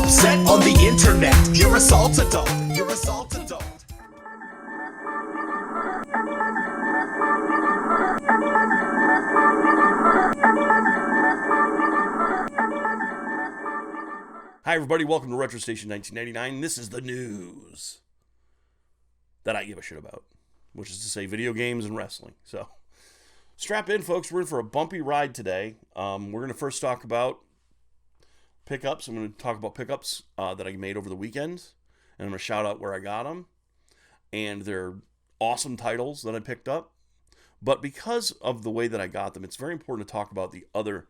upset on the internet. You're a salt adult. You're a salt adult. Hi everybody, welcome to Retro Station 1999. This is the news that I give a shit about, which is to say video games and wrestling. So strap in, folks. We're in for a bumpy ride today. We're going to first talk about pickups. I'm going to talk about pickups that I made over the weekend, and I'm going to shout out where I got them. And they're awesome titles that I picked up. But because of the way that I got them, it's very important to talk about the other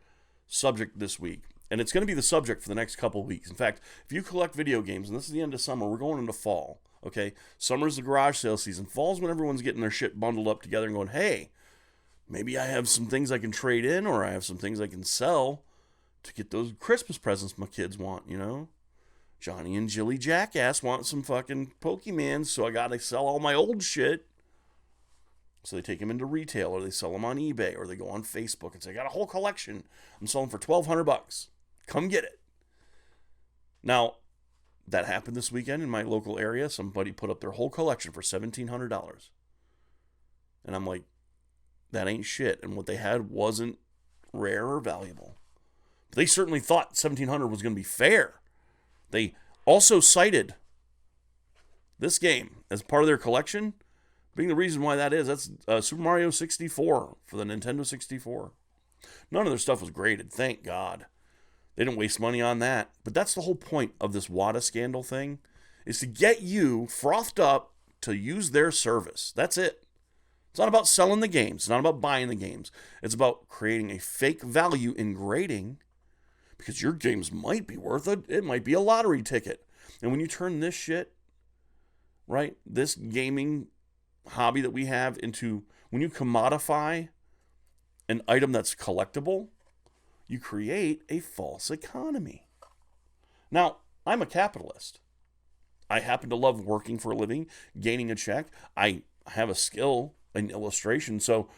subject this week. And it's going to be the subject for the next couple of weeks. In fact, if you collect video games, and this is the end of summer, we're going into fall, okay? Summer's the garage sale season. Fall's when everyone's getting their shit bundled up together and going, hey, maybe I have some things I can trade in, or I have some things I can sell to get those Christmas presents my kids want, you know? Johnny and Jilly Jackass want some fucking Pokemans, so I got to sell all my old shit. So they take them into retail, or they sell them on eBay, or they go on Facebook and say, I got a whole collection. I'm selling for $1,200. Come get it. Now, that happened this weekend in my local area. Somebody put up their whole collection for $1,700. And I'm like, that ain't shit. And what they had wasn't rare or valuable. But they certainly thought $1,700 was going to be fair. They also cited this game as part of their collection, being the reason why that is. That's Super Mario 64 for the Nintendo 64. None of their stuff was graded, thank God. They didn't waste money on that. But that's the whole point of this WATA scandal thing, is to get you frothed up to use their service. That's it. It's not about selling the games. It's not about buying the games. It's about creating a fake value in grading, because your games might be worth it. It might be a lottery ticket. And when you turn this shit, right, this gaming hobby that we have into, when you commodify an item that's collectible, you create a false economy. Now, I'm a capitalist. I happen to love working for a living, gaining a check. I have a skill in illustration, so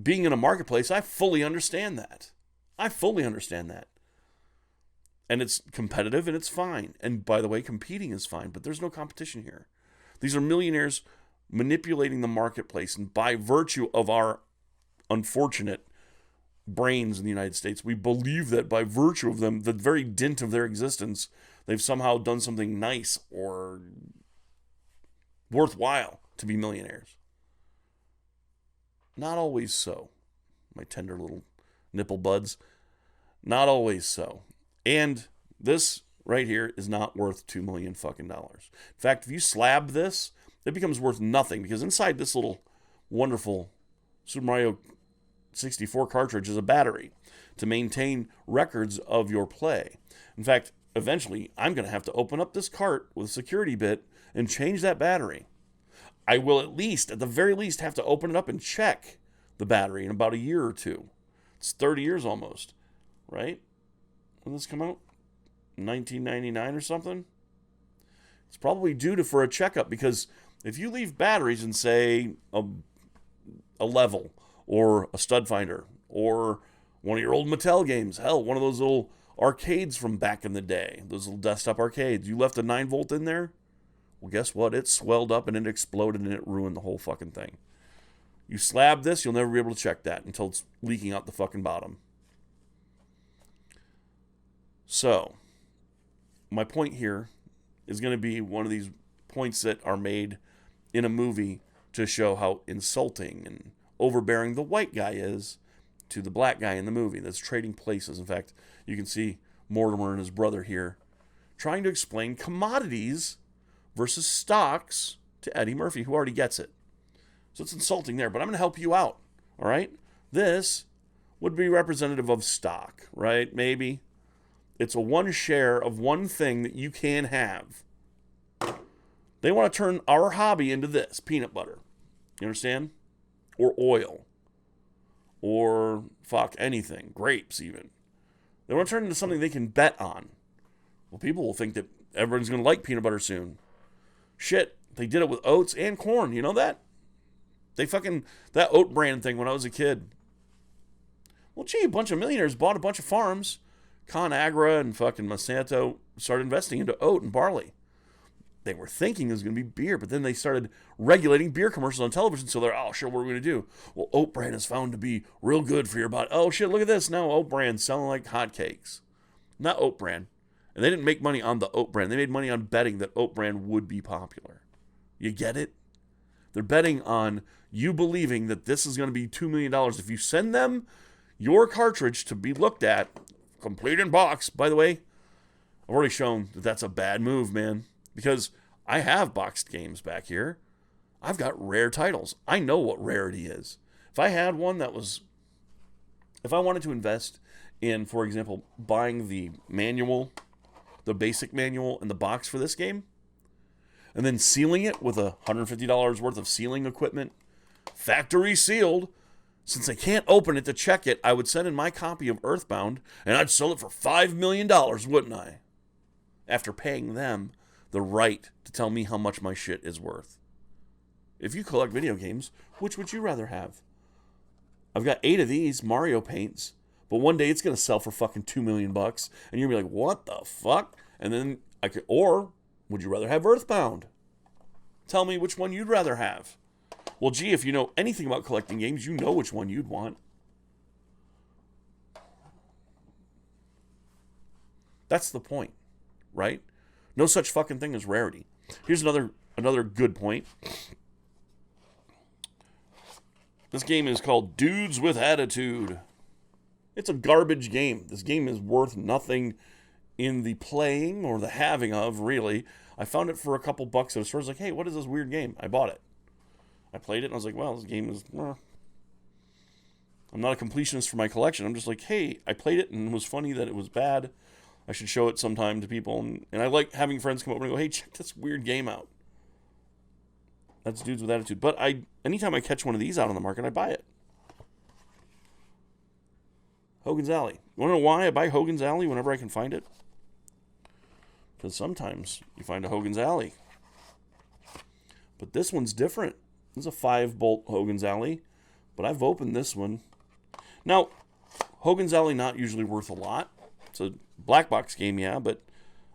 being in a marketplace, I fully understand that. And it's competitive and it's fine. And by the way, competing is fine, but there's no competition here. These are millionaires manipulating the marketplace, and by virtue of our unfortunate brains in the United States, we believe that by virtue of them, the very dint of their existence, they've somehow done something nice or worthwhile to be millionaires. Not always so, my tender little nipple buds. Not always so. And this right here is not worth $2 million fucking dollars. In fact, if you slab this, it becomes worth nothing, because inside this little wonderful Super Mario 64 cartridge is a battery to maintain records of your play. In fact, eventually, I'm going to have to open up this cart with a security bit and change that battery. I will at the very least, have to open it up and check the battery in about a year or two. It's 30 years almost, right? When did this come out? 1999 or something? It's probably due for a checkup, because if you leave batteries in, say, a level, or a stud finder, or one of your old Mattel games, hell, one of those little arcades from back in the day, those little desktop arcades, you left a 9-volt in there, well, guess what? It swelled up and it exploded and it ruined the whole fucking thing. You slab this, you'll never be able to check that until it's leaking out the fucking bottom. So, my point here is going to be one of these points that are made in a movie to show how insulting and overbearing the white guy is to the black guy in the movie that's trading places. In fact, you can see Mortimer and his brother here trying to explain commodities versus stocks to Eddie Murphy, who already gets it. So it's insulting there, but I'm going to help you out, all right? This would be representative of stock, right? Maybe. It's a one share of one thing that you can have. They want to turn our hobby into this, peanut butter. You understand? Or oil. Or, anything. Grapes, even. They want to turn it into something they can bet on. Well, people will think that everyone's going to like peanut butter soon. Shit, they did it with oats and corn. You know that? That oat brand thing when I was a kid. Well, gee, a bunch of millionaires bought a bunch of farms, ConAgra and fucking Monsanto started investing into oat and barley. They were thinking it was going to be beer, but then they started regulating beer commercials on television. So they're, oh, shit, what are we going to do? Well, oat bran is found to be real good for your body. Oh, shit, look at this. Now oat bran selling like hotcakes. Not oat bran. And they didn't make money on the oat bran. They made money on betting that oat bran would be popular. You get it? They're betting on you believing that this is going to be $2 million. If you send them your cartridge to be looked at, complete in box. By the way, I've already shown that that's a bad move, man. Because I have boxed games back here. I've got rare titles. I know what rarity is. If I had one that was... If I wanted to invest in, for example, buying the manual, the basic manual and the box for this game, and then sealing it with $150 worth of sealing equipment, factory sealed, since I can't open it to check it, I would send in my copy of Earthbound, and I'd sell it for $5 million, wouldn't I? After paying them the right to tell me how much my shit is worth. If you collect video games, which would you rather have? I've got 8 of these Mario paints, but one day it's going to sell for fucking $2 million, and you're going to be like, what the fuck? And then or would you rather have Earthbound? Tell me which one you'd rather have. Well, gee, if you know anything about collecting games, you know which one you'd want. That's the point, right? No such fucking thing as rarity. Here's another good point. This game is called Dudes with Attitude. It's a garbage game. This game is worth nothing in the playing or the having of, really. I found it for a couple bucks at a store. I was like, hey, what is this weird game? I bought it. I played it and I was like, well, this game is... I'm not a completionist for my collection. I'm just like, hey, I played it and it was funny that it was bad. I should show it sometime to people. And I like having friends come over and go, hey, check this weird game out. That's Dudes with Attitude. But anytime I catch one of these out on the market, I buy it. Hogan's Alley. You want to know why I buy Hogan's Alley whenever I can find it? Because sometimes you find a Hogan's Alley. But this one's different. This is a 5-bolt Hogan's Alley. But I've opened this one. Now, Hogan's Alley not usually worth a lot. It's a black box game, yeah, but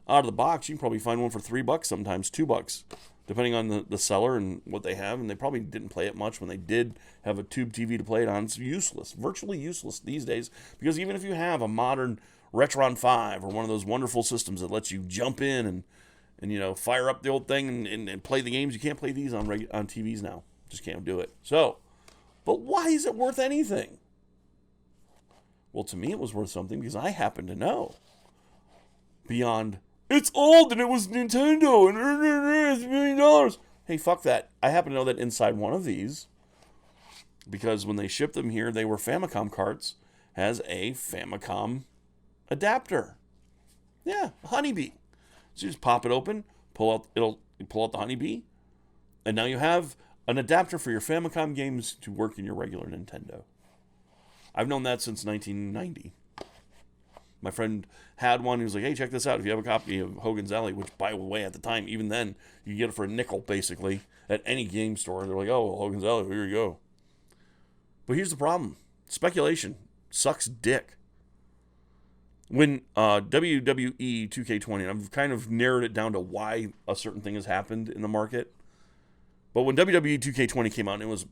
out of the box, you can probably find one for $3 sometimes, $2, depending on the seller and what they have. And they probably didn't play it much when they did have a tube TV to play it on. It's useless, virtually useless these days, because even if you have a modern Retron 5 or one of those wonderful systems that lets you jump in and you know, fire up the old thing and play the games, you can't play these on TVs now. Just can't do it. So, but why is it worth anything? Well, to me, it was worth something because I happen to know. Beyond, it's old and it was Nintendo and it's $1 million. Hey, fuck that. I happen to know that inside one of these, because when they shipped them here, they were Famicom carts, has a Famicom adapter. Yeah, a honeybee. So you just pop it open, it'll pull out the honeybee, and now you have an adapter for your Famicom games to work in your regular Nintendo. I've known that since 1990. My friend had one. He was like, hey, check this out. If you have a copy of Hogan's Alley, which, by the way, at the time, even then, you could get it for a nickel, basically, at any game store. They're like, oh, well, Hogan's Alley, here you go. But here's the problem. Speculation sucks dick. When WWE 2K20, I've kind of narrowed it down to why a certain thing has happened in the market. But when WWE 2K20 came out, and it was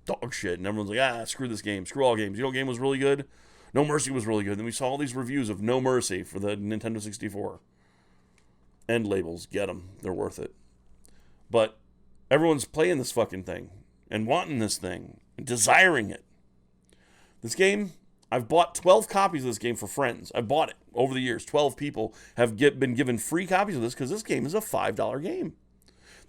dog shit, and everyone's like, screw this game, screw all games. You know what game was really good? No Mercy was really good. Then we saw all these reviews of No Mercy for the Nintendo 64. End labels, get them. They're worth it. But everyone's playing this fucking thing and wanting this thing and desiring it. This game, I've bought 12 copies of this game for friends. I bought it over the years. 12 people have been given free copies of this because this game is a $5 game.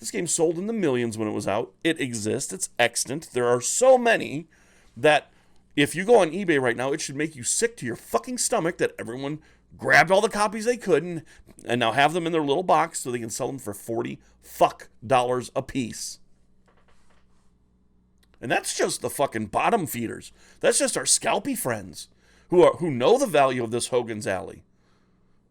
This game sold in the millions when it was out. It exists. It's extant. There are so many that if you go on eBay right now, it should make you sick to your fucking stomach that everyone grabbed all the copies they could and now have them in their little box so they can sell them for $40 a piece. And that's just the fucking bottom feeders. That's just our scalpy friends who know the value of this Hogan's Alley,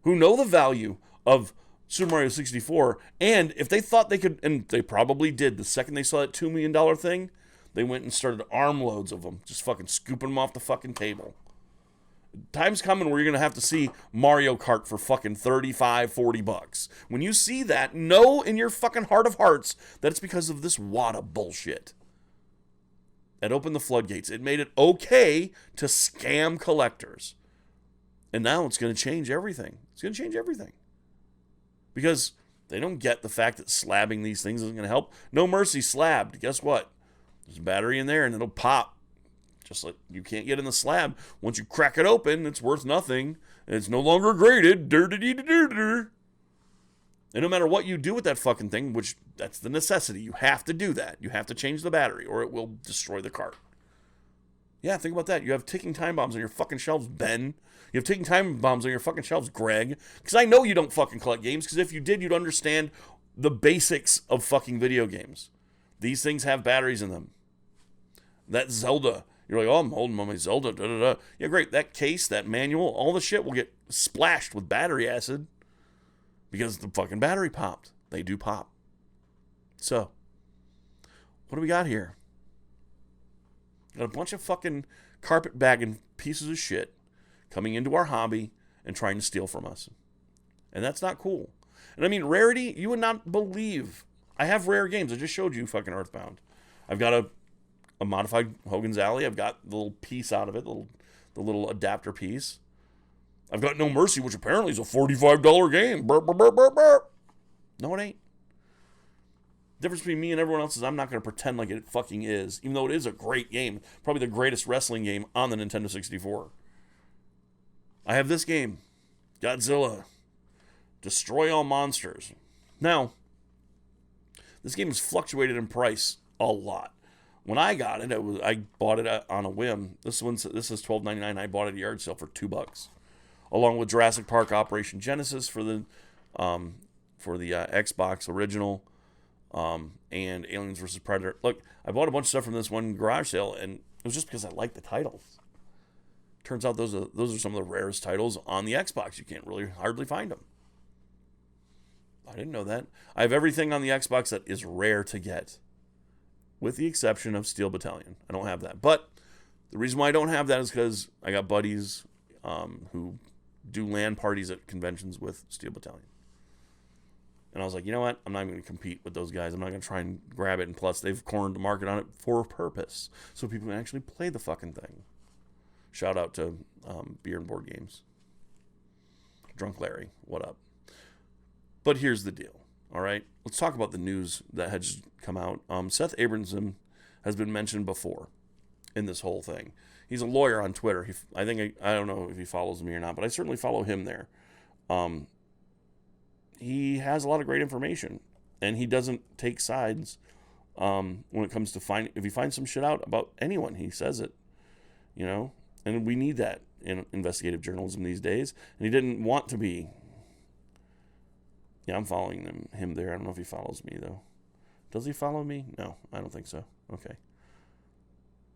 who know the value of Super Mario 64, and if they thought they could, and they probably did, the second they saw that $2 million thing, they went and started armloads of them, just fucking scooping them off the fucking table. Time's coming where you're going to have to see Mario Kart for fucking $35-$40. When you see that, know in your fucking heart of hearts that it's because of this WATA bullshit. It opened the floodgates. It made it okay to scam collectors. And now it's going to change everything. It's going to change everything. Because they don't get the fact that slabbing these things isn't going to help. No Mercy slabbed. Guess what? There's a battery in there and it'll pop. Just like you can't get in the slab. Once you crack it open, it's worth nothing. And it's no longer graded. And no matter what you do with that fucking thing, which that's the necessity, you have to do that. You have to change the battery or it will destroy the cart. Yeah, think about that. You have ticking time bombs on your fucking shelves, Ben. You have ticking time bombs on your fucking shelves, Greg. Because I know you don't fucking collect games, because if you did, you'd understand the basics of fucking video games. These things have batteries in them. That Zelda, you're like, oh, I'm holding my Zelda, da-da-da. Yeah, great. That case, that manual, all the shit will get splashed with battery acid because the fucking battery popped. They do pop. So, what do we got here? Got a bunch of fucking carpetbagging pieces of shit coming into our hobby and trying to steal from us. And that's not cool. And I mean, rarity, you would not believe. I have rare games. I just showed you fucking Earthbound. I've got a modified Hogan's Alley. I've got the little piece out of it, the little adapter piece. I've got No Mercy, which apparently is a $45 game. Burp, burp, burp, burp, burp. No, it ain't. The difference between me and everyone else is I'm not going to pretend like it fucking is, even though it is a great game. Probably the greatest wrestling game on the Nintendo 64. I have this game, Godzilla, Destroy All Monsters. Now, this game has fluctuated in price a lot. When I got it, I bought it on a whim. This is $12.99. I bought it at a yard sale for $2, along with Jurassic Park Operation Genesis for the Xbox original, and Aliens vs. Predator. Look, I bought a bunch of stuff from this one garage sale, and it was just because I liked the titles. Turns out those are some of the rarest titles on the Xbox. You can't really hardly find them. I didn't know that. I have everything on the Xbox that is rare to get, with the exception of Steel Battalion. I don't have that. But the reason why I don't have that is because I got buddies who do LAN parties at conventions with Steel Battalion. And I was like, you know what? I'm not even going to compete with those guys. I'm not going to try and grab it. And plus, they've cornered the market on it for a purpose, so people can actually play the fucking thing. Shout out to Beer and Board Games. Drunk Larry, what up? But here's the deal, all right? Let's talk about the news that had just come out. Seth Abramson has been mentioned before in this whole thing. He's a lawyer on Twitter. I don't know if he follows me or not, but I certainly follow him there. He has a lot of great information, and he doesn't take sides when it comes to if he finds some shit out about anyone, he says it, you know? And we need that in investigative journalism these days. And he didn't want to be. Yeah, I'm following him there. I don't know if he follows me, though. Does he follow me? No, I don't think so. Okay.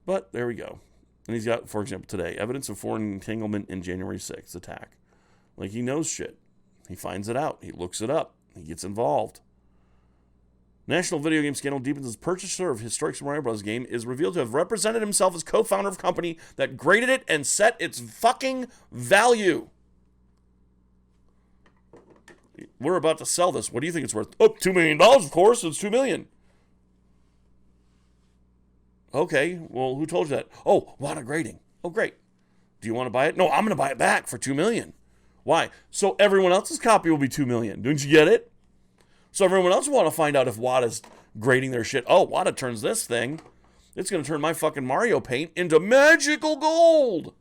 But there we go. And he's got, for example, today, evidence of foreign entanglement in January 6th attack. Like, he knows shit. He finds it out. He looks it up. He gets involved. National video game scandal deepens as purchaser of historic Super Mario Bros. Game is revealed to have represented himself as co-founder of a company that graded it and set its fucking value. We're about to sell this. What do you think it's worth? Oh, $2 million, of course. It's $2 million. Okay, well, who told you that? Oh, WATA grading. Oh, great. Do you want to buy it? No, I'm going to buy it back for $2 million. Why? So everyone else's copy will be $2 million. Don't you get it? So everyone else will want to find out if WATA's grading their shit. Oh, WATA turns this thing. It's going to turn my fucking Mario paint into magical gold.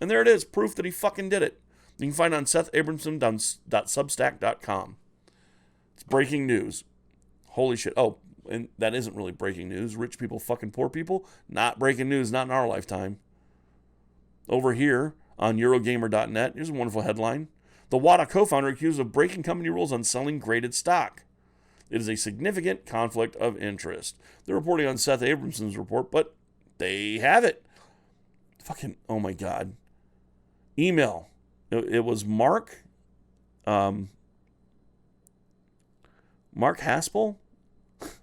And there it is. Proof that he fucking did it. You can find it on SethAbramson.substack.com. It's breaking news. Holy shit. Oh, and that isn't really breaking news. Rich people fucking poor people. Not breaking news. Not in our lifetime. Over here on Eurogamer.net, here's a wonderful headline. The WATA co-founder accused of breaking company rules on selling graded stock. It is a significant conflict of interest. They're reporting on Seth Abramson's report, but they have it. Fucking, oh my God. Email. It was Mark Haspel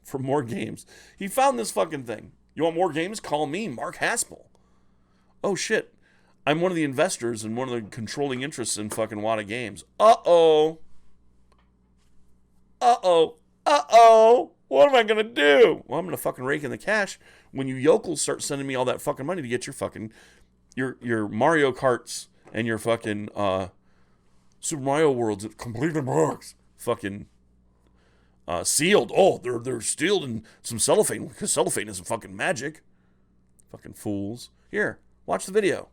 for more games. He found this fucking thing. You want more games? Call me, Mark Haspel. Oh shit. I'm one of the investors and one of the controlling interests in fucking WATA games. Uh-oh. Uh-oh. Uh-oh. What am I going to do? Well, I'm going to fucking rake in the cash when you yokels start sending me all that fucking money to get your fucking, your Mario Karts and your fucking, Super Mario Worlds complete in box. Fucking, sealed. Oh, they're sealed in some cellophane because cellophane isn't fucking magic. Fucking fools. Here, watch the video.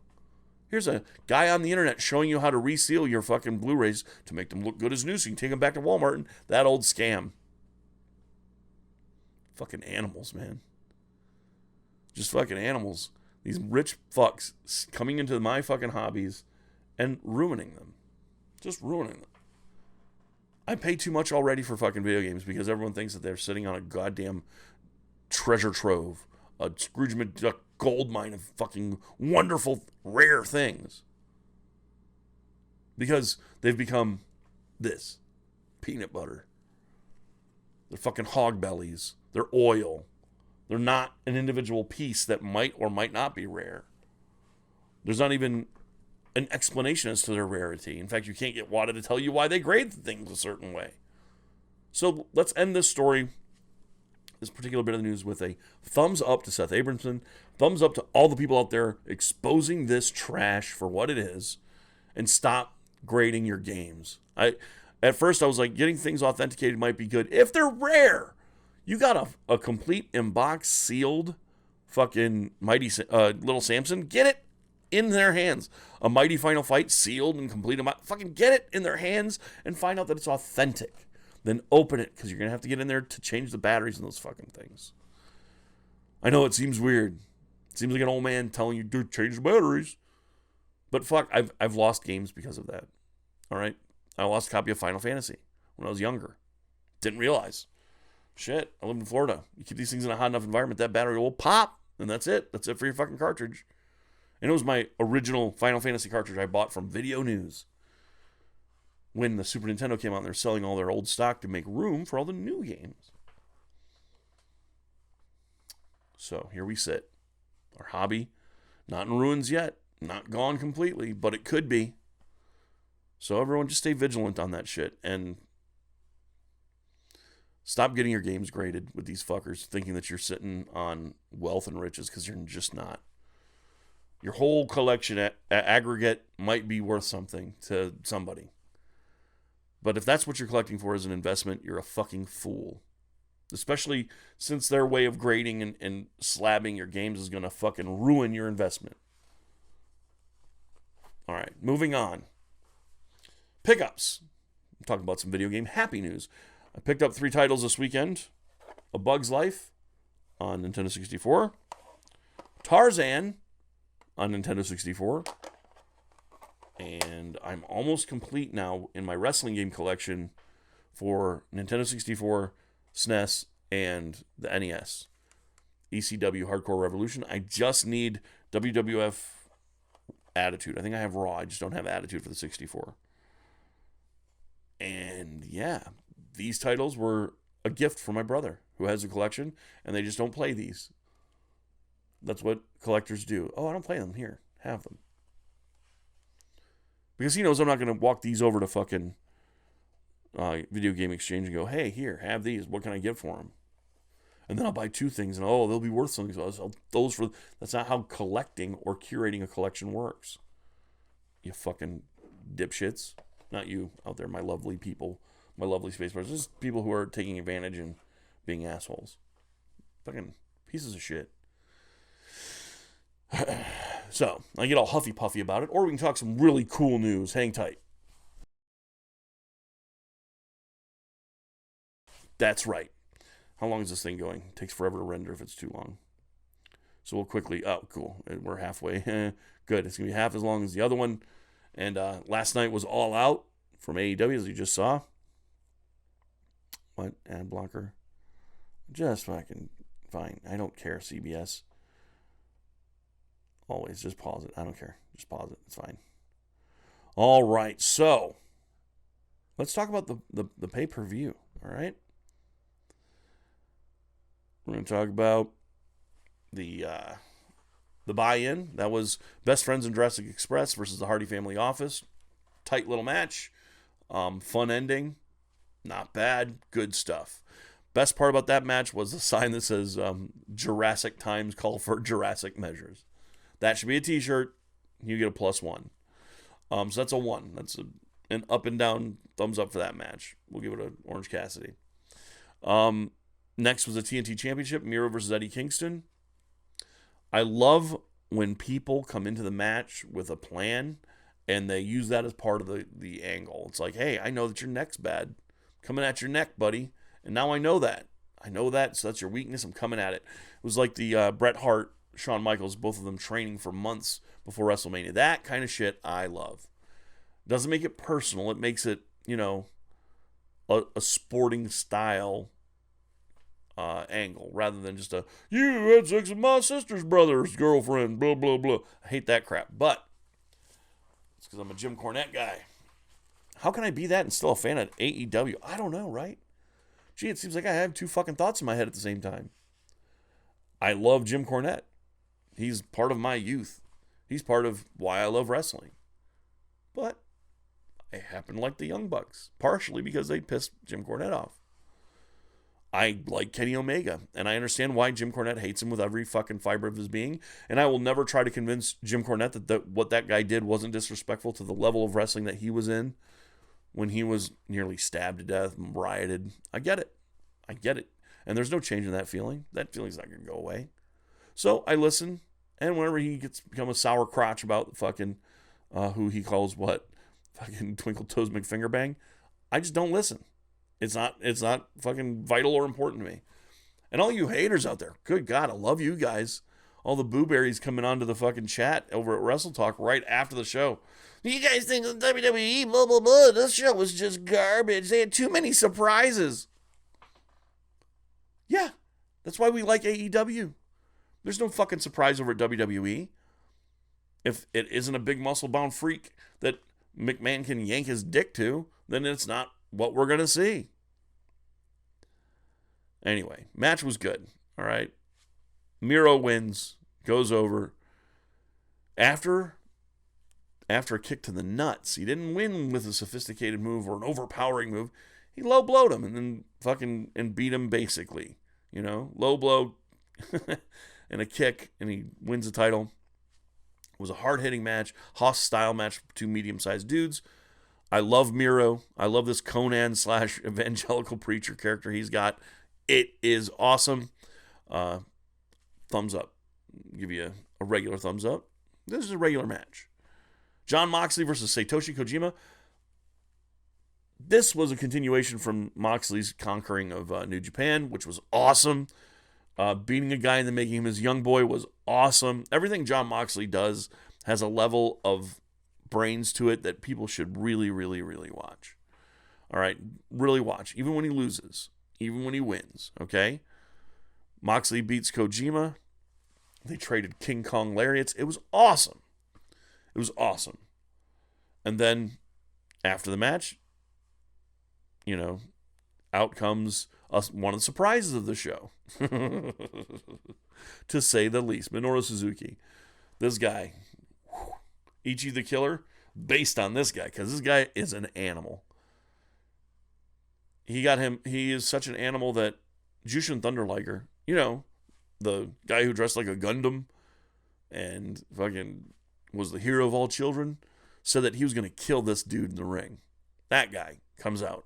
Here's a guy on the internet showing you how to reseal your fucking Blu-rays to make them look good as new so you can take them back to Walmart and that old scam. Fucking animals, man. Just fucking animals. These rich fucks coming into my fucking hobbies and ruining them. Just ruining them. I pay too much already for fucking video games because everyone thinks that they're sitting on a goddamn treasure trove. A Scrooge McDuck gold mine of fucking wonderful, rare things. Because they've become this. Peanut butter. They're fucking hog bellies. They're oil. They're not an individual piece that might or might not be rare. There's not even an explanation as to their rarity. In fact, you can't get WATA to tell you why they grade things a certain way. So let's end this story, this particular bit of the news, with a thumbs up to Seth Abramson, thumbs up to all the people out there exposing this trash for what it is, and stop grading your games. At first I was like, getting things authenticated might be good if they're rare. You got a complete in-box sealed fucking Mighty Little Samson, get it in their hands. A Mighty Final Fight sealed and complete. Fucking get it in their hands and find out that it's authentic. Then open it, because you're going to have to get in there to change the batteries in those fucking things. I know it seems weird. It seems like an old man telling you, dude, change the batteries. But fuck, I've lost games because of that. All right? I lost a copy of Final Fantasy when I was younger. Didn't realize. Shit, I live in Florida. You keep these things in a hot enough environment, that battery will pop, and that's it. That's it for your fucking cartridge. And it was my original Final Fantasy cartridge I bought from Video News. When the Super Nintendo came out, and they're selling all their old stock to make room for all the new games. So here we sit. Our hobby, not in ruins yet, not gone completely, but it could be. So everyone just stay vigilant on that shit and stop getting your games graded with these fuckers thinking that you're sitting on wealth and riches, because you're just not. Your whole collection at aggregate might be worth something to somebody. But if that's what you're collecting for as an investment, you're a fucking fool. Especially since their way of grading and slabbing your games is going to fucking ruin your investment. All right, moving on. Pickups. I'm talking about some video game happy news. I picked up 3 titles this weekend. A Bug's Life on Nintendo 64. Tarzan on Nintendo 64. And I'm almost complete now in my wrestling game collection for Nintendo 64, SNES, and the NES. ECW Hardcore Revolution. I just need WWF Attitude. I think I have Raw. I just don't have Attitude for the 64. And yeah, these titles were a gift from my brother who has a collection, and they just don't play these. That's what collectors do. Oh, I don't play them. Here, have them. Because he knows I'm not going to walk these over to fucking Video Game Exchange and go, hey, here, have these. What can I get for them? And then I'll buy 2 things, and they'll be worth something. So that's not how collecting or curating a collection works. You fucking dipshits. Not you out there, my lovely people, my lovely space brothers. Just people who are taking advantage and being assholes. Fucking pieces of shit. So, I get all huffy puffy about it, or we can talk some really cool news. Hang tight. That's right. How long is this thing going? It takes forever to render if it's too long. So we'll quickly, oh, cool. We're halfway. Good. It's going to be half as long as the other one. And last night was All Out from AEW, as you just saw. What? Ad blocker? Just fucking fine. I don't care, CBS. Always, just pause it. I don't care. Just pause it. It's fine. All right, so let's talk about the pay-per-view, all right? We're going to talk about the The buy-in, that was Best Friends in Jurassic Express versus the Hardy Family Office. Tight little match. Fun ending. Not bad. Good stuff. Best part about that match was the sign that says Jurassic Times call for Jurassic measures. That should be a t-shirt. You get a +1. So that's a 1. That's an up and down thumbs up for that match. We'll give it an Orange Cassidy. Next was the TNT Championship, Miro versus Eddie Kingston. I love when people come into the match with a plan and they use that as part of the angle. It's like, hey, I know that your neck's bad. Coming at your neck, buddy. And now I know that. So that's your weakness. I'm coming at it. It was like the Bret Hart, Shawn Michaels, both of them training for months before WrestleMania. That kind of shit I love. Doesn't make it personal. It makes it, a sporting style angle rather than just you had sex with my sister's brother's girlfriend, blah, blah, blah. I hate that crap. But it's because I'm a Jim Cornette guy. How can I be that and still a fan of AEW? I don't know, right? Gee, it seems like I have two fucking thoughts in my head at the same time. I love Jim Cornette. He's part of my youth. He's part of why I love wrestling. But I happen to like the Young Bucks, partially because they pissed Jim Cornette off. I like Kenny Omega, and I understand why Jim Cornette hates him with every fucking fiber of his being, and I will never try to convince Jim Cornette that what that guy did wasn't disrespectful to the level of wrestling that he was in when he was nearly stabbed to death and rioted. I get it. And there's no change in that feeling. That feeling's not going to go away. So I listen, and whenever he gets become a sour crotch about fucking who he calls fucking Twinkle Toes McFingerbang, I just don't listen. It's not fucking vital or important to me. And all you haters out there, good God, I love you guys. All the booberries coming onto the fucking chat over at Wrestle Talk right after the show. You guys think of WWE, blah, blah, blah. This show was just garbage. They had too many surprises. Yeah, that's why we like AEW. There's no fucking surprise over at WWE. If it isn't a big muscle-bound freak that McMahon can yank his dick to, then it's not what we're going to see. Anyway, match was good. All right. Miro wins, goes over. After a kick to the nuts, he didn't win with a sophisticated move or an overpowering move. He low blowed him and then fucking beat him basically. Low blow and a kick, and he wins the title. It was a hard-hitting match, hostile match, two medium-sized dudes. I love Miro. I love this Conan / evangelical preacher character he's got. It is awesome. Thumbs up. Give you a regular thumbs up. This is a regular match. Jon Moxley versus Satoshi Kojima. This was a continuation from Moxley's conquering of New Japan, which was awesome. Beating a guy and then making him his young boy was awesome. Everything Jon Moxley does has a level of brains to it that people should really, really, really watch. All right? Really watch. Even when he loses. Even when he wins. Okay? Moxley beats Kojima. They traded King Kong lariats. It was awesome. It was awesome. And then, after the match, out comes one of the surprises of the show. To say the least. Minoru Suzuki. This guy. Ichi the Killer. Based on this guy. Because this guy is an animal. He is such an animal that Jushin Thunder Liger, the guy who dressed like a Gundam and fucking was the hero of all children, said that he was going to kill this dude in the ring. That guy comes out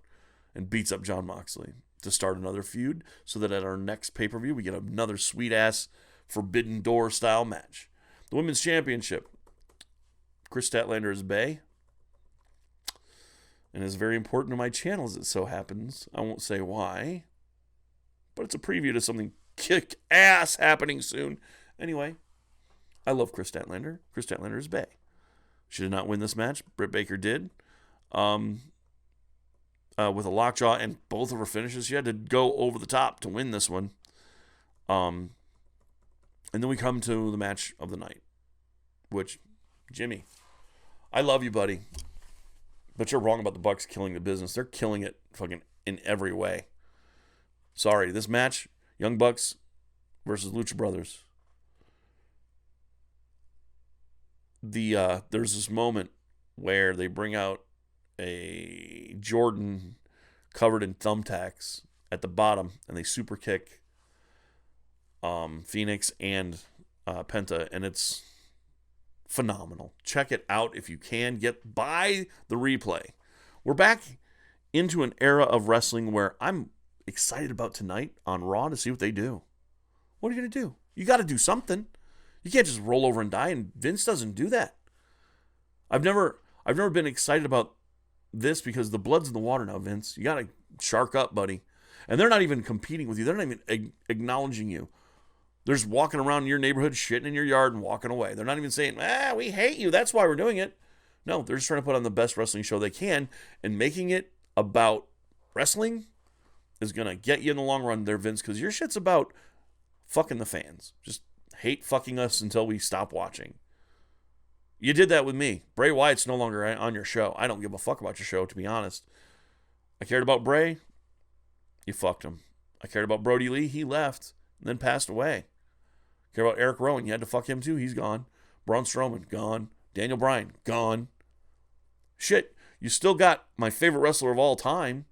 and beats up Jon Moxley to start another feud so that at our next pay-per-view we get another sweet-ass Forbidden Door style match. The Women's Championship. Chris Statlander is bae. And is very important to my channel as it so happens. I won't say why. But it's a preview to something kick-ass happening soon. Anyway, I love Chris Statlander. Chris Statlander is bae. She did not win this match. Britt Baker did. With a lockjaw and both of her finishes. She had to go over the top to win this one. And then we come to the match of the night. Which, Jimmy, I love you, buddy. But you're wrong about the Bucks killing the business. They're killing it fucking in every way. Sorry, this match, Young Bucks versus Lucha Brothers. there's this moment where they bring out a Jordan covered in thumbtacks at the bottom, and they super kick Phoenix and Penta, and it's phenomenal. Check it out if you can. Buy the replay. We're back into an era of wrestling where I'm excited about tonight on Raw to see what they do. What are you going to do? You got to do something. You can't just roll over and die, and Vince doesn't do that. I've never been excited about this because the blood's in the water now, Vince. You got to shark up, buddy. And they're not even competing with you. They're not even acknowledging you. They're just walking around your neighborhood, shitting in your yard, and walking away. They're not even saying, we hate you. That's why we're doing it. No, they're just trying to put on the best wrestling show they can, and making it about wrestling is going to get you in the long run there, Vince, because your shit's about fucking the fans. Just hate fucking us until we stop watching. You did that with me. Bray Wyatt's no longer on your show. I don't give a fuck about your show, to be honest. I cared about Bray. You fucked him. I cared about Brody Lee. He left and then passed away. Care about Eric Rowan. You had to fuck him too. He's gone. Braun Strowman, gone. Daniel Bryan, gone. Shit, you still got my favorite wrestler of all time,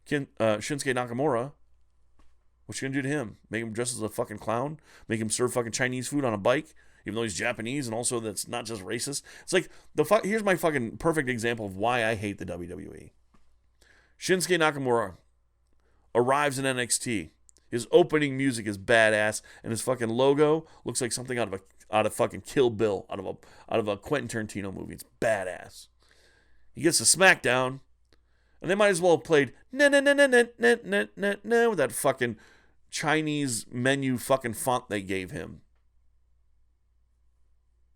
Shinsuke Nakamura. What you gonna do to him? Make him dress as a fucking clown? Make him serve fucking Chinese food on a bike? Even though he's Japanese, and also that's not just racist. It's like, here's my fucking perfect example of why I hate the WWE. Shinsuke Nakamura arrives in NXT. His opening music is badass, and his fucking logo looks like something out of fucking Kill Bill, out of a Quentin Tarantino movie. It's badass. He gets to SmackDown, and they might as well have played na na na na na na na na na with that fucking Chinese menu fucking font they gave him.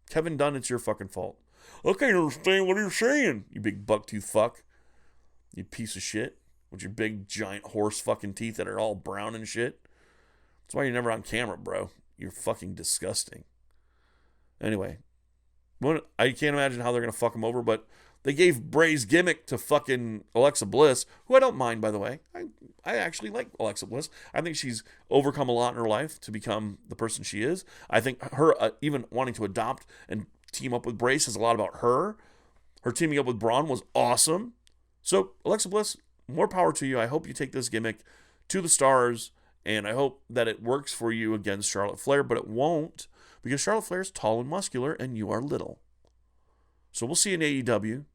Kevin Dunn, it's your fucking fault. I can't understand what you're saying, you big bucktooth fuck. You piece of shit. With your big, giant horse fucking teeth that are all brown and shit. That's why you're never on camera, bro. You're fucking disgusting. Anyway. I can't imagine how they're going to fuck him over, but they gave Bray's gimmick to fucking Alexa Bliss, who I don't mind, by the way. I actually like Alexa Bliss. I think she's overcome a lot in her life to become the person she is. I think her even wanting to adopt and team up with Bray says a lot about her. Her teaming up with Braun was awesome. So, Alexa Bliss, more power to you. I hope you take this gimmick to the stars, and I hope that it works for you against Charlotte Flair, but it won't, because Charlotte Flair is tall and muscular, and you are little. So we'll see in AEW.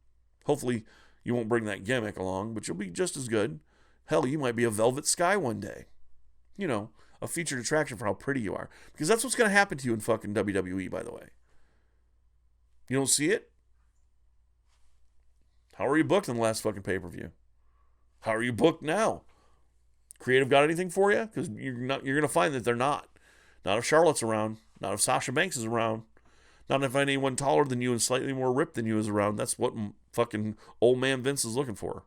Hopefully you won't bring that gimmick along, but you'll be just as good. Hell, you might be a Velvet Sky one day. You know, a featured attraction for how pretty you are. Because that's what's going to happen to you in fucking WWE, by the way. You don't see it? How are you booked in the last fucking pay-per-view? How are you booked now? Creative got anything for you? Because you're going to find that they're not. Not if Charlotte's around. Not if Sasha Banks is around. Not if anyone taller than you and slightly more ripped than you is around. That's what fucking old man Vince is looking for.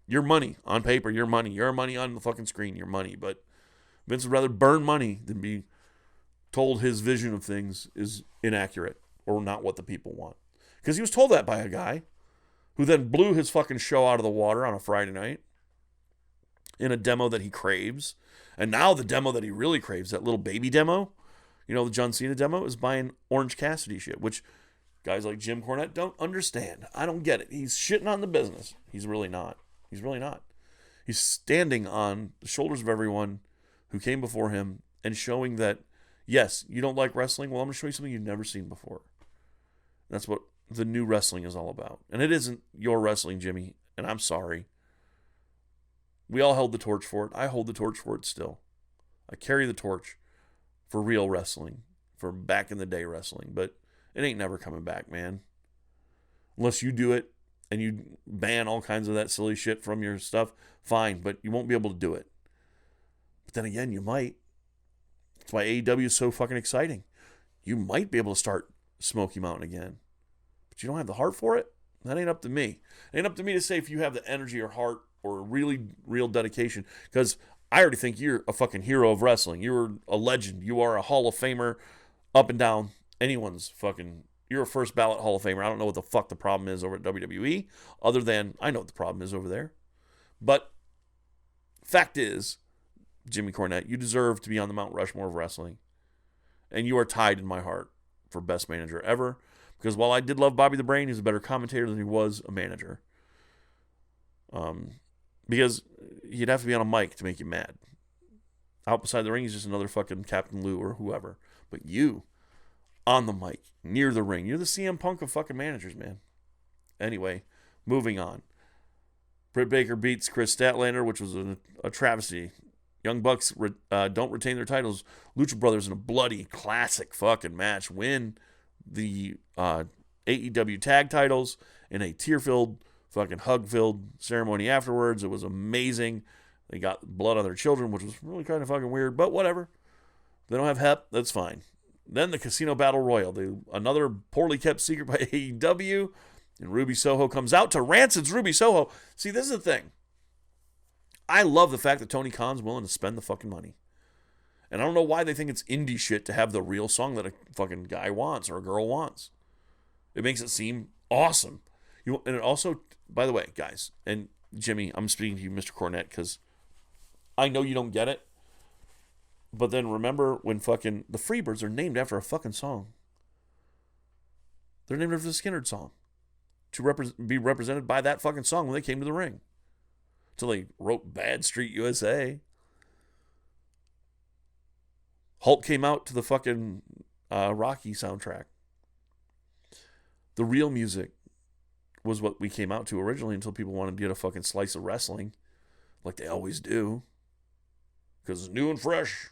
Your money on paper, your money. Your money on the fucking screen, your money. But Vince would rather burn money than be told his vision of things is inaccurate or not what the people want. Because he was told that by a guy who then blew his fucking show out of the water on a Friday night in a demo that he craves. And now the demo that he really craves, that little baby demo, you know, the John Cena demo, is buying Orange Cassidy shit, which guys like Jim Cornette don't understand. I don't get it. He's shitting on the business. He's really not. He's really not. He's standing on the shoulders of everyone who came before him and showing that, yes, you don't like wrestling? Well, I'm going to show you something you've never seen before. That's what the new wrestling is all about. And it isn't your wrestling, Jimmy, and I'm sorry. We all held the torch for it. I hold the torch for it still. I carry the torch for real wrestling, for back in the day wrestling, but it ain't never coming back, man. Unless you do it and you ban all kinds of that silly shit from your stuff, fine, but you won't be able to do it. But then again, you might. That's why AEW is so fucking exciting. You might be able to start Smoky Mountain again. But you don't have the heart for it? That ain't up to me. It ain't up to me to say if you have the energy or heart or really real dedication. Because I already think you're a fucking hero of wrestling. You're a legend. You are a Hall of Famer up and down anyone's fucking... You're a first ballot Hall of Famer. I don't know what the fuck the problem is over at WWE. Other than, I know what the problem is over there. But fact is, Jimmy Cornette, you deserve to be on the Mount Rushmore of wrestling. And you are tied in my heart. for best manager ever. Because while I did love Bobby the Brain, he's a better commentator than he was a manager. Because he'd have to be on a mic to make you mad. Out beside the ring, he's just another fucking Captain Lou or whoever. But you, on the mic, near the ring, you're the CM Punk of fucking managers, man. Anyway, moving on. Britt Baker beats Chris Statlander, which was a travesty. Young Bucks don't retain their titles. Lucha Brothers in a bloody, classic fucking match win the AEW tag titles in a tear-filled, fucking hug-filled ceremony afterwards. It was amazing. They got blood on their children, which was really kind of fucking weird, but whatever. They don't have HEP, that's fine. Then the Casino Battle Royal, another poorly kept secret by AEW, and Ruby Soho comes out to Rancid's Ruby Soho. See, this is the thing. I love the fact that Tony Khan's willing to spend the fucking money. And I don't know why they think it's indie shit to have the real song that a fucking guy wants or a girl wants. It makes it seem awesome. And it also, by the way, guys, and Jimmy, I'm speaking to you, Mr. Cornette, because I know you don't get it. But then remember when fucking the Freebirds are named after a fucking song. They're named after the Skynyrd song. To be represented by that fucking song when they came to the ring. Until they wrote Bad Street USA. Hulk came out to the fucking Rocky soundtrack. The real music was what we came out to originally until people wanted to get a fucking slice of wrestling. Like they always do. Because it's new and fresh.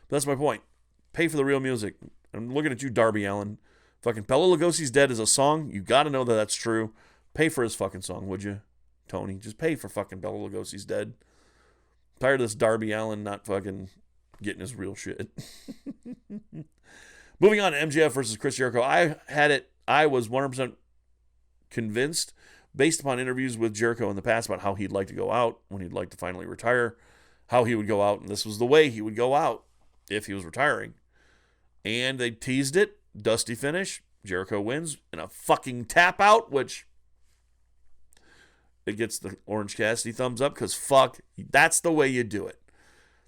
But that's my point. Pay for the real music. I'm looking at you, Darby Allin. Fucking Bela Lugosi's Dead is a song. You gotta know that that's true. Pay for his fucking song, would you, Tony? Just pay for fucking Bela Lugosi's Dead. I'm tired of this Darby Allin not fucking getting his real shit. Moving on to MJF versus Chris Jericho. I was 100% convinced, based upon interviews with Jericho in the past, about how he'd like to go out, when he'd like to finally retire, how he would go out, and this was the way he would go out if he was retiring. And they teased it. Dusty finish. Jericho wins in a fucking tap out, which it gets the Orange Cassidy thumbs up because fuck, that's the way you do it.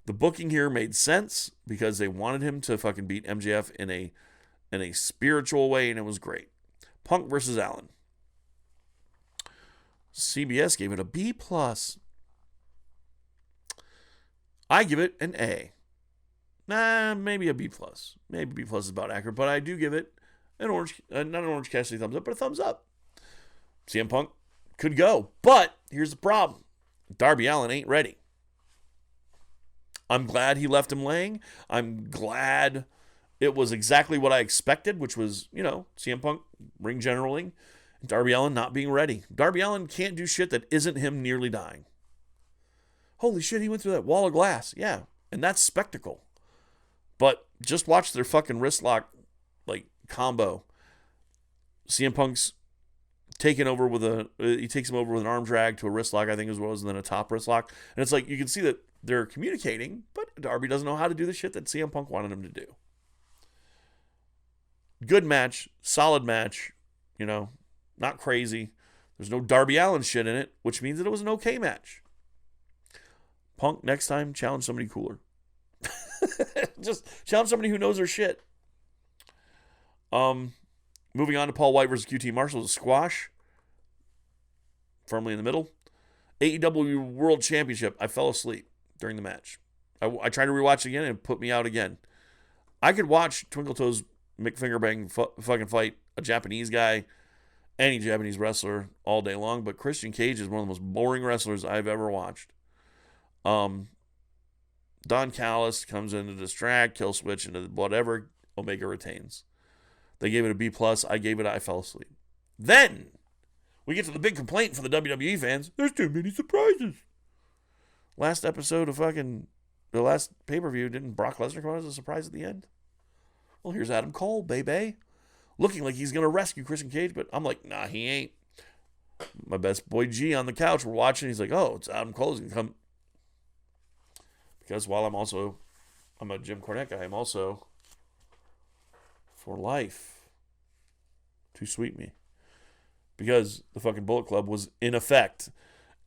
The booking here made sense because they wanted him to fucking beat MJF in a spiritual way, and it was great. Punk versus Allen. CBS gave it a B+. I give it an A. Maybe a B+. Maybe B+ is about accurate, but I do give it not an Orange Cassidy thumbs up, but a thumbs up. CM Punk could go, but here's the problem. Darby Allin ain't ready. I'm glad he left him laying. I'm glad it was exactly what I expected, which was, CM Punk ring generaling, Darby Allin not being ready. Darby Allin can't do shit that isn't him nearly dying. Holy shit, he went through that wall of glass. Yeah, and that's spectacle. But just watch their fucking wrist lock, combo. CM Punk's taken over he takes him over with an arm drag to a wrist lock, I think as well, and then a top wrist lock. And it's like, you can see that they're communicating, but Darby doesn't know how to do the shit that CM Punk wanted him to do. Good match, solid match, not crazy. There's no Darby Allin shit in it, which means that it was an okay match. Punk, next time, challenge somebody cooler. Just challenge somebody who knows their shit. Moving on to Paul White versus QT Marshall, squash. Firmly in the middle. AEW World Championship. I fell asleep during the match. I tried to rewatch it again and it put me out again. I could watch Twinkle Toes McFingerbang fucking fight a Japanese guy, any Japanese wrestler, all day long, but Christian Cage is one of the most boring wrestlers I've ever watched. Don Callis comes in to distract, kill switch into whatever. Omega retains. They gave it a B+. I fell asleep. Then we get to the big complaint from the WWE fans. There's too many surprises. Last episode of the last pay-per-view, didn't Brock Lesnar come out as a surprise at the end? Well, here's Adam Cole, baby. Looking like he's going to rescue Christian Cage, but I'm like, nah, he ain't. My best boy G on the couch, we're watching. He's like, oh, it's Adam Cole. He's going to come. Because while I'm a Jim Cornette guy, I'm also for life. Too sweet me. Because the fucking Bullet Club was in effect.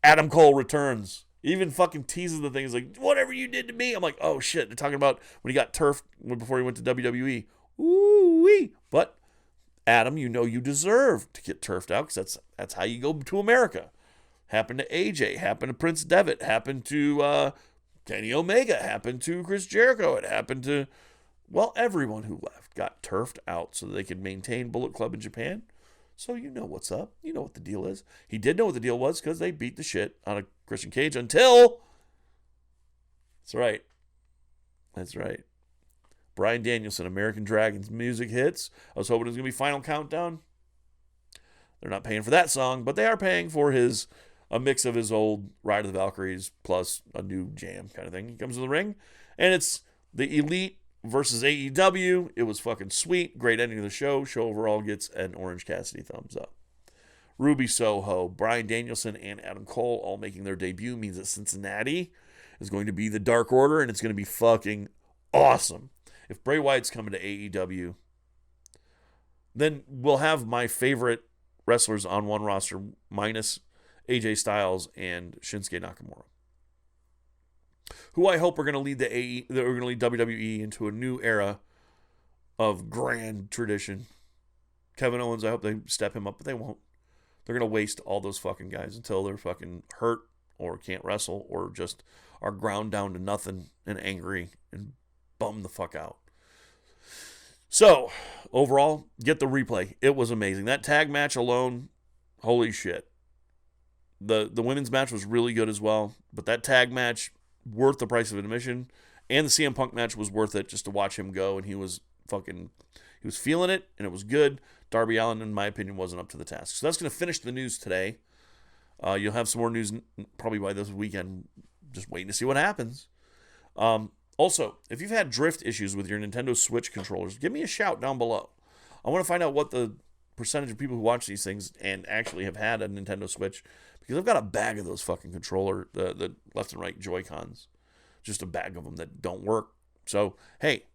Adam Cole returns. Even fucking teases the thing. He's like, whatever you did to me. I'm like, oh shit. They're talking about when he got turfed before he went to WWE. Ooh. Adam, you know you deserve to get turfed out because that's how you go to America. Happened to AJ, happened to Prince Devitt, happened to Kenny Omega, happened to Chris Jericho, it happened to, well, everyone who left got turfed out so that they could maintain Bullet Club in Japan. So you know what's up. You know what the deal is. He did know what the deal was because they beat the shit out of Christian Cage until... That's right. Bryan Danielson, American Dragons music hits. I was hoping it was going to be Final Countdown. They're not paying for that song, but they are paying for a mix of his old Ride of the Valkyries plus a new jam kind of thing. He comes to the ring, and it's the Elite versus AEW. It was fucking sweet. Great ending of the show. Show overall gets an Orange Cassidy thumbs up. Ruby Soho, Bryan Danielson, and Adam Cole all making their debut means that Cincinnati is going to be the Dark Order, and it's going to be fucking awesome. If Bray Wyatt's coming to AEW, then we'll have my favorite wrestlers on one roster minus AJ Styles and Shinsuke Nakamura, who I hope are going to lead WWE into a new era of grand tradition. Kevin Owens, I hope they step him up, but they won't. They're going to waste all those fucking guys until they're fucking hurt or can't wrestle or just are ground down to nothing and angry and bummed the fuck out. So, overall, get the replay. It was amazing. That tag match alone, holy shit. The women's match was really good as well, but that tag match, worth the price of admission, and the CM Punk match was worth it just to watch him go, and he was feeling it, and it was good. Darby Allin, in my opinion, wasn't up to the task. So that's going to finish the news today. You'll have some more news probably by this weekend. Just waiting to see what happens. Also, if you've had drift issues with your Nintendo Switch controllers, give me a shout down below. I want to find out what the percentage of people who watch these things and actually have had a Nintendo Switch, because I've got a bag of those fucking controller, the left and right Joy-Cons. Just a bag of them that don't work. So, hey,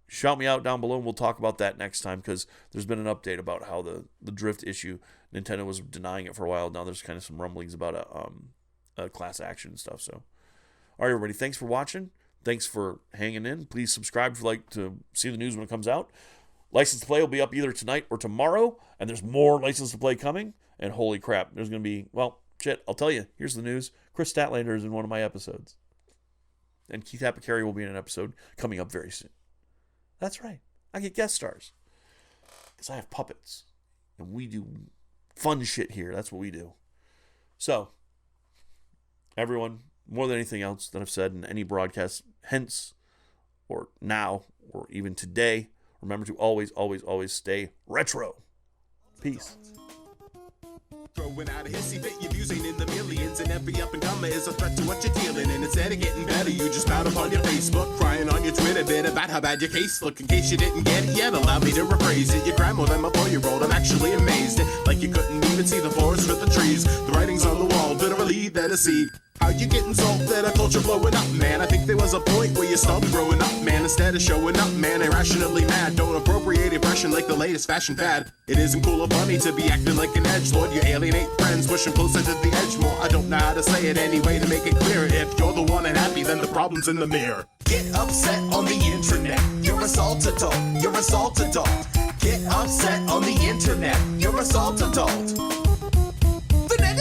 shout me out down below and we'll talk about that next time, because there's been an update about how the drift issue, Nintendo was denying it for a while. Now there's kind of some rumblings about a class action and stuff. So, all right, everybody, thanks for watching. Thanks for hanging in. Please subscribe if you'd like to see the news when it comes out. License to Play will be up either tonight or tomorrow, and there's more License to Play coming. And holy crap, there's going to be, well, shit, I'll tell you. Here's the news. Chris Statlander is in one of my episodes. And Keith Apicary will be in an episode coming up very soon. That's right. I get guest stars. Because I have puppets. And we do fun shit here. That's what we do. So, everyone, more than anything else that I've said in any broadcast, hence, or now, or even today, remember to always, always, always stay retro. Peace. Throwing out a hissy fit, your views ain't in the millions, and every up and comer is a threat to what you're dealing. And instead of getting better, you just spout up on your Facebook, crying on your Twitter bit about how bad your case look. In case you didn't get it yet, allow me to rephrase it. You're crying more than my 4-year-old. I'm actually amazed, like you couldn't even see the forest with the trees. The writing's on the wall, literally there to see. How you getting salted, a culture blowing up, man? I think there was a point where you started growing up, man. Instead of showing up, man, irrationally mad. Don't appropriate impression like the latest fashion fad. It isn't cool or funny to be acting like an edgelord. You alienate friends, pushing closer to the edge more. I don't know how to say it anyway to make it clear. If you're the one unhappy, then the problem's in the mirror. Get upset on the internet. You're a salt adult. You're a salt adult. Get upset on the internet. You're a salt adult.